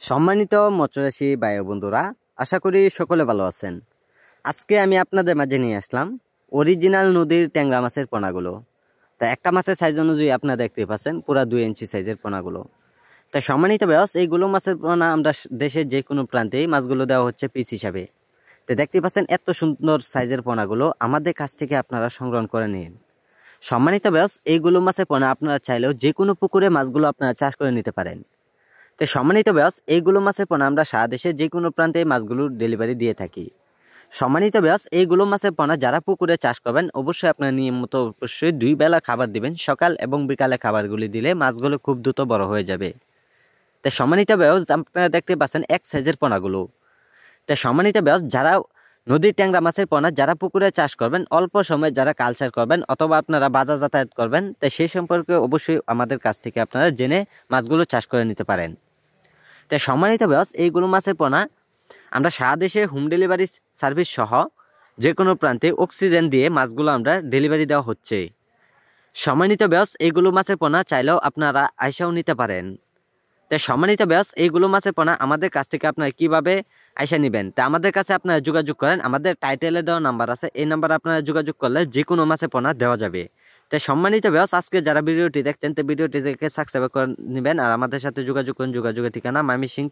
সম্মানিত মৎস্যচাষী ভাই ও বন্ধুরা, আশা করি সকলে ভালো আছেন। আজকে আমি আপনাদের মাঝে নিয়ে আসলাম অরিজিনাল নদীর ট্যাংরা মাছের পোনাগুলো। তা একটা মাছের সাইজ অনুযায়ী আপনারা দেখতে পাচ্ছেন পুরা 2 ইঞ্চি সাইজের পোনাগুলো। তাই সম্মানিত ব্যাস এইগুলো মাছের পোনা আমরা দেশের যে কোনো প্রান্তেই মাছগুলো দেওয়া হচ্ছে পিস হিসাবে। তো দেখতে পাচ্ছেন এত সুন্দর সাইজের পোনাগুলো আমাদের কাছ থেকে আপনারা সংগ্রহ করে নিন। সম্মানিত ব্যাস এইগুলো মাছের পোনা আপনারা চাইলেও যে কোনো পুকুরে মাছগুলো আপনারা চাষ করে নিতে পারেন। তো সম্মানিত ব্যাস এইগুলো মাছের পোনা আমরা সারা দেশে যে কোনো প্রান্তে মাছগুলোর ডেলিভারি দিয়ে থাকি। সম্মানিত ব্যাস এইগুলো মাছের পোনা যারা পুকুরে চাষ করবেন অবশ্যই আপনার নিয়মিত অবশ্যই 2 বেলা খাবার দিবেন। সকাল এবং বিকালে খাবারগুলি দিলে মাছগুলো খুব দ্রুত বড় হয়ে যাবে। তো সম্মানিত ব্যাস আপনারা দেখতে পাচ্ছেন এক সাইজের পোনাগুলো। তো সম্মানিত ব্যাস যারা নদীর ট্যাংরা মাছের পোনা যারা পুকুরে চাষ করবেন, অল্প সময় যারা কালচার করবেন অথবা আপনারা বাজার যাতায়াত করবেন, তো সেই সম্পর্কে অবশ্যই আমাদের কাছ থেকে আপনারা জেনে মাছগুলো চাষ করে নিতে পারেন। তাই সম্মানিত ব্যাস এইগুলো মাছের পোনা আমরা সারা দেশে হোম ডেলিভারি সার্ভিস সহ যে কোনো প্রান্তে অক্সিজেন দিয়ে মাছগুলো আমরা ডেলিভারি দেওয়া হচ্ছে। সম্মানিত ব্যাস এইগুলো মাছের পোনা চাইলেও আপনারা আইসাও নিতে পারেন। তাই সম্মানিত ব্যাস এইগুলো মাছের পোনা আমাদের কাছ থেকে আপনারা কিভাবে আইসা নেবেন, তা আমাদের কাছে আপনারা যোগাযোগ করেন। আমাদের টাইটেলে দেওয়া নাম্বার আছে, এই নাম্বারে আপনারা যোগাযোগ করলে যে কোনো মাছের পোনা দেওয়া যাবে। তাই সম্মানিত ব্যাস আজকে যারা ভিডিওটি দেখছেন তো ভিডিওটি দেখে সাবস্ক্রাইব করে নেবেন আর আমাদের সাথে যোগাযোগ করুন। যোগাযোগের ঠিকানা ময়মনসিংহ।